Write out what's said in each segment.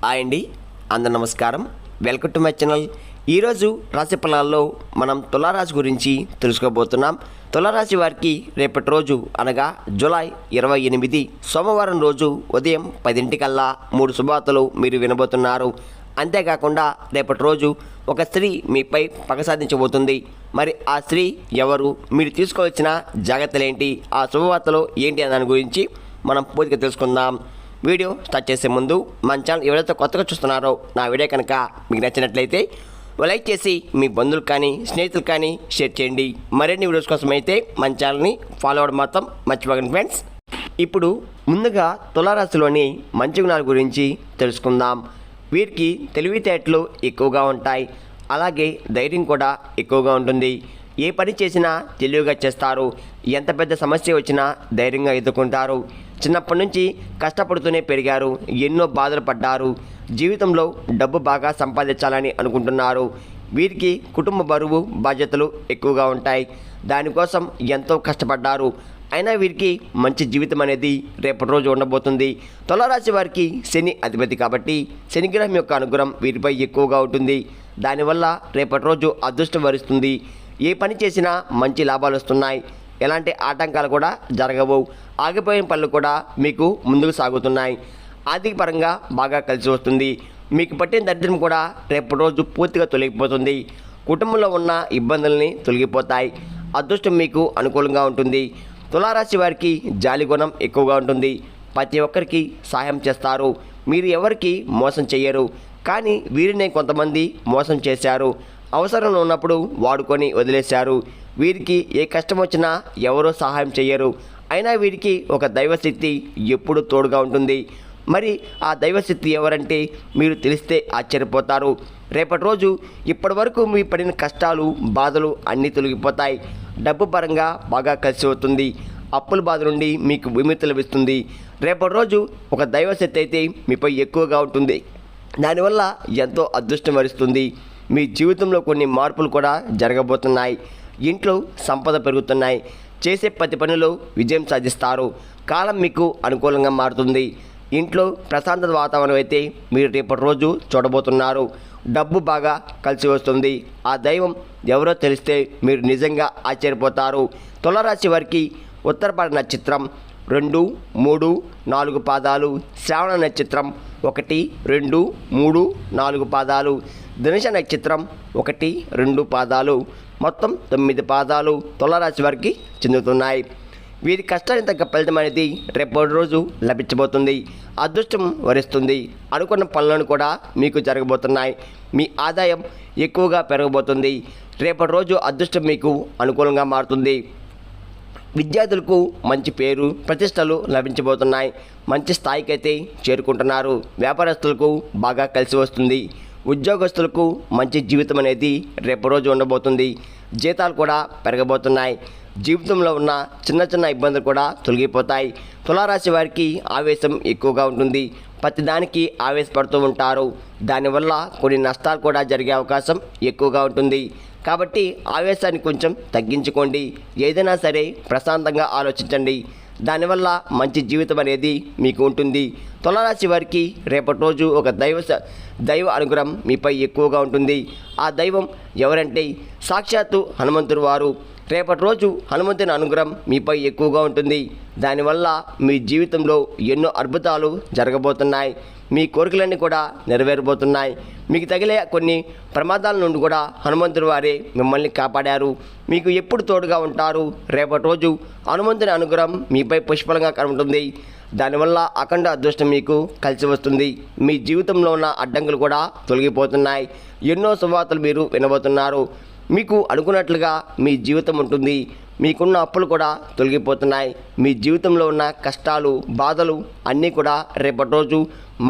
Hi అండి, అందరు నమస్కారం. Welcome to my channel. ఈరోజు రాశి ఫలాల్లో మనం తులారాశి గురించి తెలుసుకోబోతున్నాం. తులారాశి వారికి రేపటి రోజు అనగా జూలై 28 సోమవారం రోజు ఉదయం 10 3 శుభవార్తలు మీరు వినబోతున్నారు. అంతేకాకుండా రేపటి రోజు ఒక స్త్రీ మీపై పగ సాధించబోతుంది. మరి ఆ స్త్రీ ఎవరు, మీరు తీసుకోవాల్సిన జాగ్రత్తలేంటి, ఆ శుభవార్తలు ఏంటి అనే దాని గురించి మనం పూర్తిగా తెలుసుకుందాం. వీడియో స్టార్ట్ చేసే ముందు మన ఛానల్ ఎవరైతే కొత్తగా చూస్తున్నారో నా వీడియో కనుక మీకు నచ్చినట్లయితే లైక్ చేసి మీ బంధువులు కానీ స్నేహితులు కానీ షేర్ చేయండి. మరిన్ని వీడియోస్ కోసం అయితే మన ఛానల్ని ఫాలో అవ్వడం మాత్రం మర్చిపోకండి ఫ్రెండ్స్. ఇప్పుడు ముందుగా తులారాశిలోని మంచి గుణాల గురించి తెలుసుకుందాం. వీరికి తెలివితేటలు ఎక్కువగా ఉంటాయి, అలాగే ధైర్యం కూడా ఎక్కువగా ఉంటుంది. ఏ పని చేసినా తెలివిగా చేస్తారు. ఎంత పెద్ద సమస్య వచ్చినా ధైర్యంగా ఎదుర్కొంటారు. చిన్నప్పటి నుంచి కష్టపడుతూనే పెరిగారు, ఎన్నో బాధలు పడ్డారు. జీవితంలో డబ్బు బాగా సంపాదించాలని అనుకుంటున్నారు. వీరికి కుటుంబ బరువు బాధ్యతలు ఎక్కువగా ఉంటాయి. దానికోసం ఎంతో కష్టపడ్డారు. అయినా వీరికి మంచి జీవితం అనేది రేపటి రోజు ఉండబోతుంది. తులారాశి వారికి శని అధిపతి కాబట్టి శనిగ్రహం యొక్క అనుగ్రహం వీరిపై ఎక్కువగా ఉంటుంది. దానివల్ల రేపటి రోజు అదృష్టం వరిస్తుంది. ఏ పని చేసినా మంచి లాభాలు వస్తున్నాయి. ఎలాంటి ఆటంకాలు కూడా జరగవు. ఆగిపోయిన పనులు కూడా మీకు ముందుకు సాగుతున్నాయి. ఆర్థిక పరంగా బాగా కలిసి వస్తుంది. మీకు పట్టిన దరిద్రం కూడా రేపటి రోజు పూర్తిగా తొలగిపోతుంది. కుటుంబంలో ఉన్న ఇబ్బందుల్ని తొలగిపోతాయి. అదృష్టం మీకు అనుకూలంగా ఉంటుంది. తులారాశి వారికి జాలి గుణం ఎక్కువగా ఉంటుంది. ప్రతి ఒక్కరికి సహాయం చేస్తారు. మీరు ఎవరికి మోసం చేయరు, కానీ వీరినే కొంతమంది మోసం చేశారు. అవసరంలో ఉన్నప్పుడు వాడుకొని వదిలేశారు. వీరికి ఏ కష్టం వచ్చినా ఎవరూ సహాయం చేయరు. అయినా వీరికి ఒక దైవశక్తి ఎప్పుడు తోడుగా ఉంటుంది. మరి ఆ దైవశక్తి ఎవరంటే మీరు తెలిస్తే ఆశ్చర్యపోతారు. రేపటి రోజు ఇప్పటి వరకు మీ పడిన కష్టాలు బాధలు అన్నీ తొలగిపోతాయి. డబ్బు పరంగా బాగా కలిసి వస్తుంది. అప్పుల బాధ నుండి మీకు విముక్తి లభిస్తుంది. రేపటి రోజు ఒక దైవశక్తి అయితే మీపై ఎక్కువగా ఉంటుంది. దానివల్ల ఎంతో అదృష్టం వరిస్తుంది. మీ జీవితంలో కొన్ని మార్పులు కూడా జరగబోతున్నాయి. ఇంట్లో సంపద పెరుగుతున్నాయి. చేసే ప్రతి పనిలో విజయం సాధిస్తారు. కాలం మీకు అనుకూలంగా మారుతుంది. ఇంట్లో ప్రశాంతత వాతావరణం అయితే మీరు రేపటి రోజు చూడబోతున్నారు. డబ్బు బాగా కలిసి వస్తుంది. ఆ దైవం ఎవరో తెలిస్తే మీరు నిజంగా ఆశ్చర్యపోతారు. తులారాశి వారికి ఉత్తరపాద నక్షత్రం 2, 3, 4 పాదాలు, శ్రావణ నక్షత్రం 1, 2, 3, 4 పాదాలు, ధనుష నక్షత్రం 1, 2 పాదాలు, మొత్తం 9 పాదాలు తులారాశి వారికి చెందుతున్నాయి. వీరి కష్టానికి తగ్గ ఫలితం అనేది రేపటి రోజు లభించబోతుంది. అదృష్టం వరిస్తుంది. అనుకున్న పనులను కూడా మీకు జరగబోతున్నాయి. మీ ఆదాయం ఎక్కువగా పెరగబోతుంది. రేపటి రోజు అదృష్టం మీకు అనుకూలంగా మారుతుంది. విద్యార్థులకు మంచి పేరు ప్రతిష్టలు లభించబోతున్నాయి. మంచి స్థాయికి అయితే చేరుకుంటున్నారు. వ్యాపారస్తులకు బాగా కలిసి వస్తుంది. ఉద్యోగస్తులకు మంచి జీవితం అనేది రేపు రోజు ఉండబోతుంది. జీతాలు కూడా పెరగబోతున్నాయి. జీవితంలో ఉన్న చిన్న చిన్న ఇబ్బందులు కూడా తొలగిపోతాయి. తులారాశి వారికి ఆవేశం ఎక్కువగా ఉంటుంది. ప్రతిదానికి ఆవేశపడుతూ ఉంటారు. దానివల్ల కొన్ని నష్టాలు కూడా జరిగే అవకాశం ఎక్కువగా ఉంటుంది. కాబట్టి ఆవేశాన్ని కొంచెం తగ్గించుకోండి. ఏదైనా సరే ప్రశాంతంగా ఆలోచించండి. దానివల్ల మంచి జీవితం అనేది మీకు ఉంటుంది. తులారాశి వారికి రేపటి రోజు ఒక దైవ అనుగ్రహం మీపై ఎక్కువగా ఉంటుంది. ఆ దైవం ఎవరంటే సాక్షాత్తు హనుమంతుడు వారు. రేపటి రోజు హనుమంతుని అనుగ్రహం మీపై ఎక్కువగా ఉంటుంది. దానివల్ల మీ జీవితంలో ఎన్నో అద్భుతాలు జరగబోతున్నాయి. మీ కోరికలన్నీ కూడా నెరవేరబోతున్నాయి. మీకు తగిలే కొన్ని ప్రమాదాల నుండి కూడా హనుమంతుడి వారే మిమ్మల్ని కాపాడారు. మీకు ఎప్పుడు తోడుగా ఉంటారు. రేపటి రోజు హనుమంతుని అనుగ్రహం మీపై పుష్కలంగా ఉంటుంది. దానివల్ల అఖండ అదృష్టం మీకు కలిసి వస్తుంది. మీ జీవితంలో ఉన్న అడ్డంకులు కూడా తొలగిపోతున్నాయి. ఎన్నో శుభవార్తలు మీరు వినబోతున్నారు. మీకు అనుకున్నట్లుగా మీ జీవితం ఉంటుంది. మీకున్న అప్పులు కూడా తొలగిపోతున్నాయి. మీ జీవితంలో ఉన్న కష్టాలు బాధలు అన్నీ కూడా రేపటి రోజు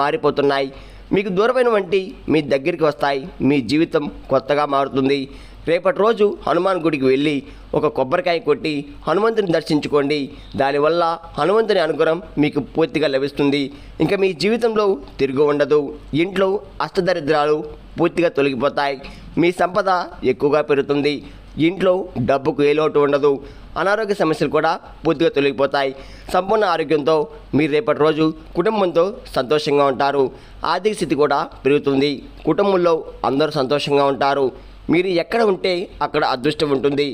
మారిపోతున్నాయి. మీకు దూరమైన వంటి మీ దగ్గరికి వస్తాయి. మీ జీవితం కొత్తగా మారుతుంది. రేపటి రోజు హనుమాన్ గుడికి వెళ్ళి ఒక కొబ్బరికాయ కొట్టి హనుమంతుని దర్శించుకోండి. దానివల్ల హనుమంతుని అనుగ్రహం మీకు పూర్తిగా లభిస్తుంది. ఇంకా మీ జీవితంలో తిరుగు ఉండదు. ఇంట్లో అష్టదరిద్రాలు పూర్తిగా తొలగిపోతాయి. మీ సంపద ఎక్కువగా పెరుగుతుంది. ఇంట్లో డబ్బుకు ఏ లోటు ఉండదు. అనారోగ్య సమస్యలు కూడా పూర్తిగా తొలగిపోతాయి. సంపూర్ణ ఆరోగ్యంతో మీరు రేపటి రోజు కుటుంబంతో సంతోషంగా ఉంటారు. ఆర్థిక స్థితి కూడా పెరుగుతుంది. కుటుంబంలో అందరూ సంతోషంగా ఉంటారు. మీరు ఎక్కడ ఉంటే అక్కడ అదృష్టం ఉంటుంది.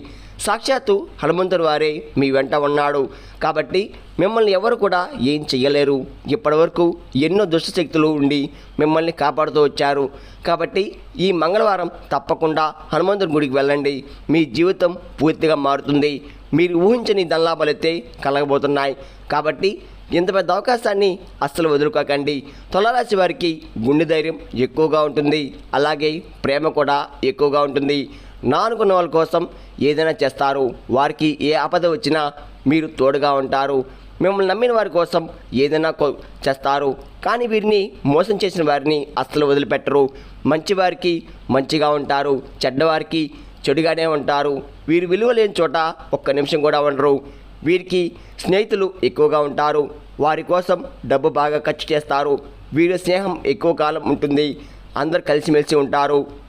సాక్షాత్తు హనుమంతుడి వారే మీ వెంట ఉన్నాడు కాబట్టి మిమ్మల్ని ఎవరు కూడా ఏం చెయ్యలేరు. ఇప్పటివరకు ఎన్నో దుష్టశక్తులు ఉండి మిమ్మల్ని కాపాడుతూ వచ్చారు. కాబట్టి ఈ మంగళవారం తప్పకుండా హనుమంతుడి గుడికి వెళ్ళండి. మీ జీవితం పూర్తిగా మారుతుంది. మీరు ఊహించని ధనలాభాలైతే కలగబోతున్నాయి. కాబట్టి ఇంత పెద్ద అవకాశాన్ని అస్సలు వదులుకోకండి. తులారాశి వారికి గుండె ధైర్యం ఎక్కువగా ఉంటుంది. అలాగే ప్రేమ కూడా ఎక్కువగా ఉంటుంది. నా అనుకున్న వాళ్ళ కోసం ఏదైనా చేస్తారు. వారికి ఏ ఆపద వచ్చినా మీరు తోడుగా ఉంటారు. మిమ్మల్ని నమ్మిన వారి కోసం ఏదైనా చేస్తారు. కానీ వీరిని మోసం చేసిన వారిని అస్సలు వదిలిపెట్టరు. మంచివారికి మంచిగా ఉంటారు. చెడ్డవారికి చెడుగానే ఉంటారు. వీరు విలువ లేని చోట ఒక్క నిమిషం కూడా ఉండరు. వీరికి స్నేహితులు ఎక్కువగా ఉంటారు. వారి కోసం డబ్బు బాగా ఖర్చు చేస్తారు. వీరి స్నేహం ఎక్కువ కాలం ఉంటుంది. అందరు కలిసిమెలిసి ఉంటారు.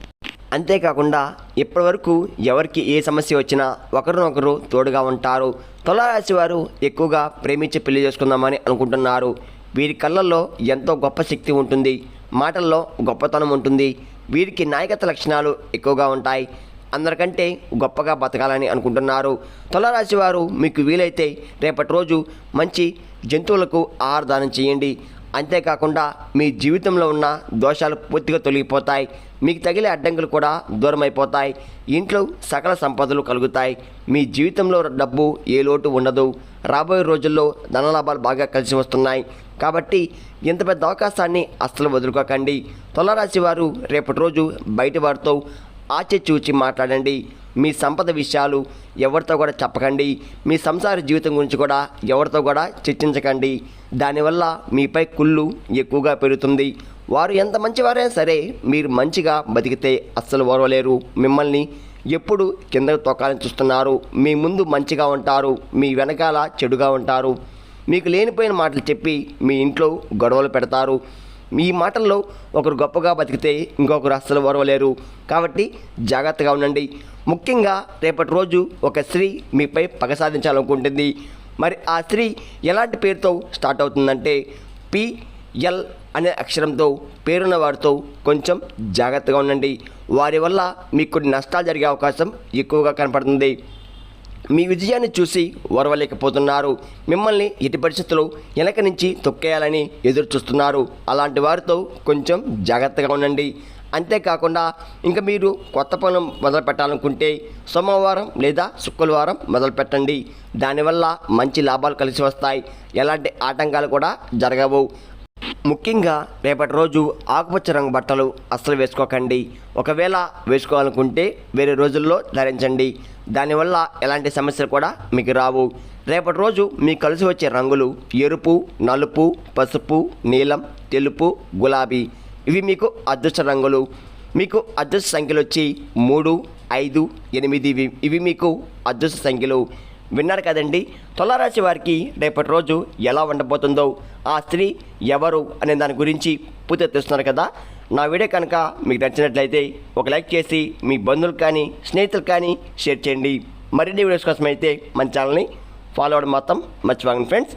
అంతేకాకుండా ఇప్పటివరకు ఎవరికి ఏ సమస్య వచ్చినా ఒకరినొకరు తోడుగా ఉంటారు. తులారాశి వారు ఎక్కువగా ప్రేమించి పెళ్లి చేసుకుందామని అనుకుంటున్నారు. వీరి కళ్ళల్లో ఎంతో గొప్ప శక్తి ఉంటుంది. మాటల్లో గొప్పతనం ఉంటుంది. వీరికి నాయకత్వ లక్షణాలు ఎక్కువగా ఉంటాయి. అందరికంటే గొప్పగా బతకాలని అనుకుంటున్నారు. తులారాశి వారు మీకు వీలైతే రేపటి రోజు మంచి జంతువులకు ఆహార దానం చేయండి. అంతేకాకుండా మీ జీవితంలో ఉన్న దోషాలు పూర్తిగా తొలగిపోతాయి. మీకు తగిలే అడ్డంకులు కూడా దూరం అయిపోతాయి. ఇంట్లో సకల సంపదలు కలుగుతాయి. మీ జీవితంలో డబ్బు ఏ లోటు ఉండదు. రాబోయే రోజుల్లో ధనలాభాలు బాగా కలిసి వస్తున్నాయి. కాబట్టి ఇంత పెద్ద అవకాశాన్ని అస్సలు వదులుకోకండి. తులారాశి వారు రేపటి రోజు బయట వారితో ఆచితూచి మాట్లాడండి. మీ సంపద విషయాలు ఎవరితో కూడా చెప్పకండి. మీ సంసార జీవితం గురించి కూడా ఎవరితో కూడా చర్చించకండి. దానివల్ల మీపై కుళ్ళు ఎక్కువగా పెరుగుతుంది. వారు ఎంత మంచివారైనా సరే మీరు మంచిగా బతికితే అస్సలు ఓర్వలేరు. మిమ్మల్ని ఎప్పుడు కిందకు తొక్కాలని చూస్తున్నారు. మీ ముందు మంచిగా ఉంటారు. మీ వెనకాల చెడుగా ఉంటారు. మీకు లేనిపోయిన మాటలు చెప్పి మీ ఇంట్లో గొడవలు పెడతారు. మీ మాటల్లో ఒకరు గొప్పగా బతికితే ఇంకొకరు అస్సలు ఓర్వలేరు. కాబట్టి జాగ్రత్తగా ఉండండి. ముఖ్యంగా రేపటి రోజు ఒక స్త్రీ మీపై పగ సాధించాలనుకుంటుంది. మరి ఆ స్త్రీ ఎలాంటి పేరుతో స్టార్ట్ అవుతుందంటే PL అనే అక్షరంతో పేరున్న వారితో కొంచెం జాగ్రత్తగా ఉండండి. వారి వల్ల మీకు కొన్ని నష్టాలు జరిగే అవకాశం ఎక్కువగా కనపడుతుంది. మీ విజయాన్ని చూసి ఓర్వలేకపోతున్నారు. మిమ్మల్ని ఎట్టి పరిస్థితుల్లో వెనక నుంచి తొక్కేయాలని ఎదురు చూస్తున్నారు. అలాంటి వారితో కొంచెం జాగ్రత్తగా ఉండండి. అంతేకాకుండా ఇంకా మీరు కొత్త పనులు మొదలు పెట్టాలనుకుంటే సోమవారం లేదా శుక్రవారం మొదలు పెట్టండి. దానివల్ల మంచి లాభాలు కలిసి వస్తాయి. ఎలాంటి ఆటంకాలు కూడా జరగవు. ముఖ్యంగా రేపటి రోజు ఆకుపచ్చ రంగు బట్టలు అస్సలు వేసుకోకండి. ఒకవేళ వేసుకోవాలనుకుంటే వేరే రోజుల్లో ధరించండి. దానివల్ల ఎలాంటి సమస్యలు కూడా మీకు రావు. రేపటి రోజు మీకు కలిసి వచ్చే రంగులు ఎరుపు, నలుపు, పసుపు, నీలం, తెలుపు, గులాబీ. ఇవి మీకు అదృష్ట రంగులు. మీకు అదృష్ట సంఖ్యలు వచ్చి 3, 5, 8 ఇవి మీకు అదృష్ట సంఖ్యలు. విన్నారు కదండి. తులారాశి వారికి రేపటి రోజు ఎలా ఉండబోతుందో, ఆ స్త్రీ ఎవరు అనే దాని గురించి పూర్తిగా తెలుస్తున్నారు కదా. నా వీడియో కనుక మీకు నచ్చినట్లయితే ఒక లైక్ చేసి మీ బంధువులకు కానీ స్నేహితులకు కానీ షేర్ చేయండి. మరిన్ని వీడియోస్ కోసం అయితే మన ఛానల్ని ఫాలో అవ్వడం మాత్రం మర్చిపోకండి ఫ్రెండ్స్.